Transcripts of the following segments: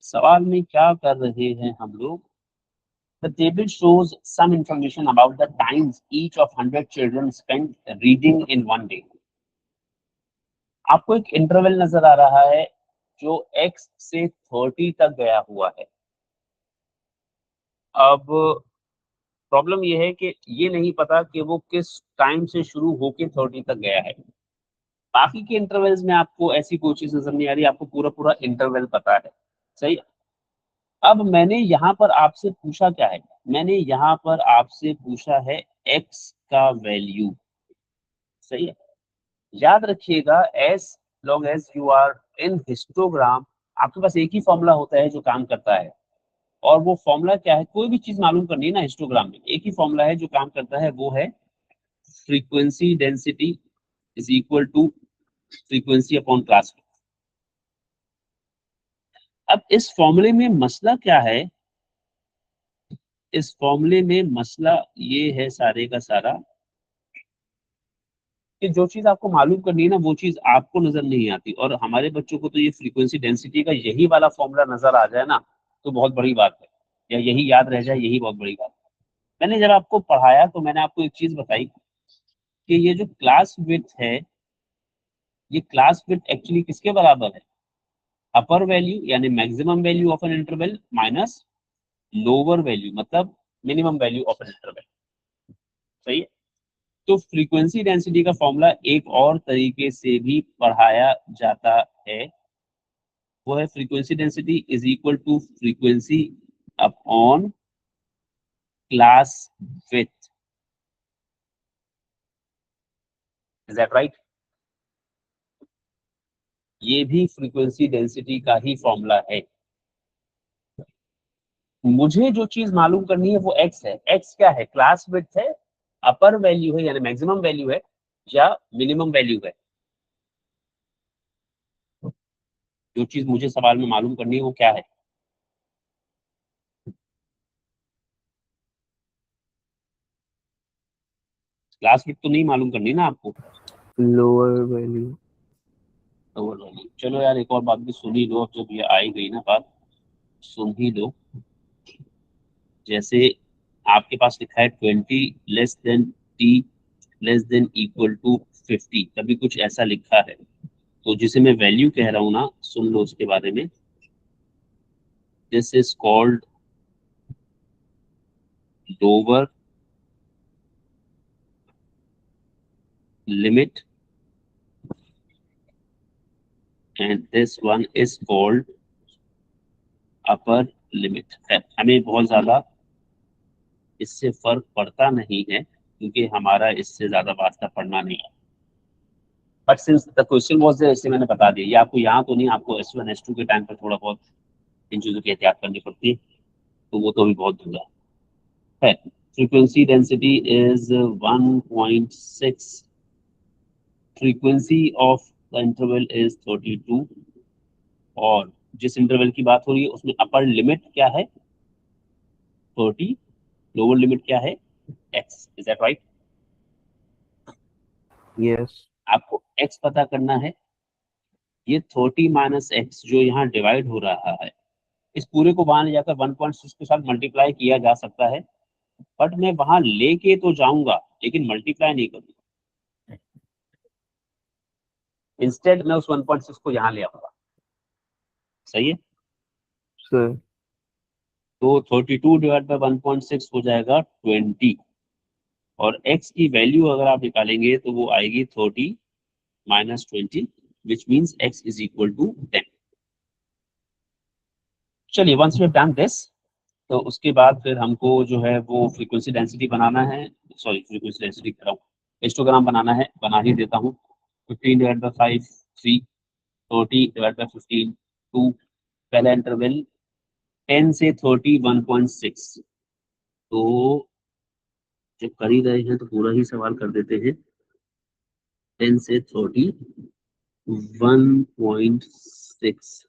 सवाल में क्या कर रहे हैं हम लोग? The table shows some information about the times each of 100 children spend reading in one day. आपको एक इंटरवल नजर आ रहा है जो x से 30 तक गया हुआ है। अब प्रॉब्लम ये है कि ये नहीं पता कि वो किस टाइम से शुरू होके 30 तक गया है। बाकी के इंटरवल्स में आपको ऐसी कोई चीज नजर नहीं आ रही, आपको पूरा पूरा इंटरवल पता है। सही। अब मैंने यहाँ पर आपसे पूछा क्या है? मैंने यहाँ पर आपसे पूछा है x का वैल्यू। सही है। याद रखिएगा, as long as you are in histogram, आपके पास एक ही फॉर्मूला होता है जो काम करता है। और वो फॉर्मूला क्या है? कोई भी चीज मालूम करनी है ना हिस्टोग्राम में, एक ही फॉर्मूला है जो काम करता है, वो है frequency density is equal to frequency upon class. अब इस फॉर्मूले में मसला क्या है? इस फॉर्मूले में मसला ये है सारे का सारा कि जो चीज आपको मालूम करनी है ना, वो चीज आपको नजर नहीं आती। और हमारे बच्चों को तो ये फ्रीक्वेंसी डेंसिटी का यही वाला फॉर्मूला नजर आ जाए ना, तो बहुत बड़ी बात है। या यही याद रह जाए, यही बहुत बड़ी बात है। मैंने जब आपको पढ़ाया तो मैंने आपको एक चीज बताई कि ये जो क्लास विड्थ है, ये क्लास विड्थ एक्चुअली किसके बराबर है? अपर वैल्यू यानी maximum value of an interval minus lower value मतलब minimum value of an interval. सही है। तो फ्रीक्वेंसी डेंसिटी का फॉर्मूला एक और तरीके से भी पढ़ाया जाता है। वो है frequency density is equal to frequency upon class width. Is that right? ये भी फ्रीक्वेंसी डेंसिटी का ही फॉर्मूला है। मुझे जो चीज मालूम करनी है वो एक्स है। एक्स क्या है? क्लास विड्थ है, अपर वैल्यू है यानी मैक्सिमम वैल्यू है, या मिनिमम वैल्यू है। जो चीज मुझे सवाल में मालूम करनी है वो क्या है? क्लास विड्थ तो नहीं मालूम करनी ना आपको। Lower value. Lower value. चलो यार, एक और बात भी सुन ही लो। अब जब ये आई गई ना बात, सुन ही लो। जैसे आपके पास लिखा है 20 less than T less than equal to 50, कभी कुछ ऐसा लिखा है, तो जिसे मैं वैल्यू कह रहा हूं ना, सुन लो उसके बारे में। This is called lower limit and this one is called upper limit. हमें बहुत ज्यादा इससे फर्क पड़ता नहीं है, क्योंकि हमारा इससे ज्यादा वास्ता पड़ना नहीं है। But since the question was there, इसलिए मैंने बता दिया। ये आपको यहाँ तो नहीं, आपको S1 S2 के टाइम पर थोड़ा बहुत इन चीजों की एहतियात करनी पड़ती है, तो वो तो अभी बहुत दूर है। Frequency density is 1.6, frequency of the interval is 32, और जिस इंटरवल की बात हो रही है उसमें अपर लिमिट क्या है? 30, लोअर लिमिट क्या है? x। Is that right? Yes. आपको x पता करना है। ये 30 माइनस एक्स जो यहाँ डिवाइड हो रहा है, इस पूरे को वहां ले जाकर 1.6 के साथ मल्टीप्लाई किया जा सकता है। बट मैं वहां लेके तो जाऊंगा, लेकिन मल्टीप्लाई नहीं करूंगा। इंस्टेड मैं उस 1.6 को यहाँ ले आऊंगा। सही है। सर। तो 32 डिवाइड बाई 1.6 हो जाएगा 20, और x की वैल्यू अगर आप निकालेंगे तो वो आएगी 30 minus 20, which means x is equal to 10। चलिए, once we have done this, तो उसके बाद फिर हमको जो है वो फ्रीक्वेंसी डेंसिटी बनाना है। सॉरी, फ्रीक्वेंसी डेंसिटी कर रहा हूँ, हिस्टोग्राम बनाना है, बना ही देता हूँ। 15 डिवाइड बाई 5 3, 30 डिवाइड बाई 15 2, पहला इंटरवल 10 से 30 1.6। तो जब कर ही रहे हैं तो पूरा ही सवाल कर देते हैं। 10 से 30 1.6।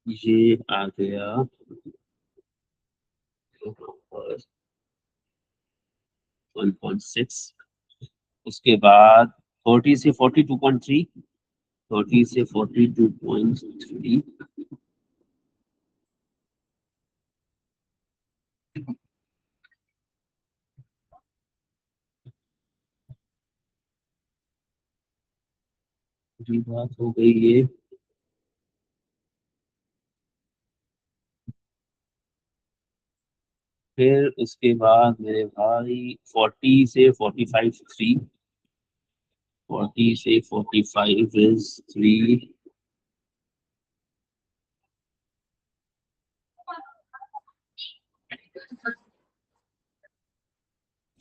ये आ गया। 1.6, उसके बाद 30 से 42.3, 30 से 42.3, जी बात हो गई ये। फिर उसके बाद मेरे भाई 40 से 45 3, 40 से 45 इज 3,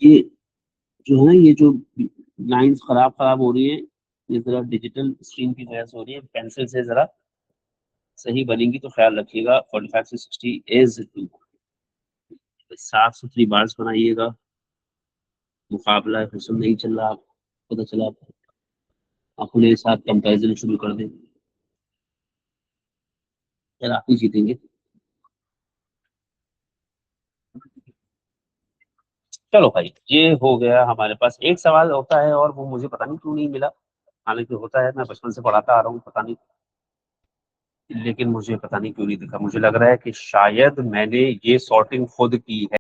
ये जो है ये जो लाइंस खराब खराब हो रही है, ये जरा डिजिटल स्क्रीन की वजह से हो रही है, पेंसिल से जरा सही बनेंगी तो ख्याल रखिएगा। 45 से 60 इज 2, साफ सुथरी बार्स बनाइएगा। मुकाबला हुस्न नहीं चल रहा, आपको पता चला, अपने साथ कंपैरिजन शुरू कर दें, यार आप ही जीतेंगे। चलो भाई, ये हो गया। हमारे पास एक सवाल होता है और वो मुझे पता नहीं क्यों नहीं मिला, हालांकि होता है, मैं बचपन से पढ़ाता आ रहा हूँ, पता नहीं, लेकिन मुझे पता नहीं क्यों नहीं दिखा। मुझे लग रहा है कि शायद मैंने ये सॉर्टिंग खुद की है।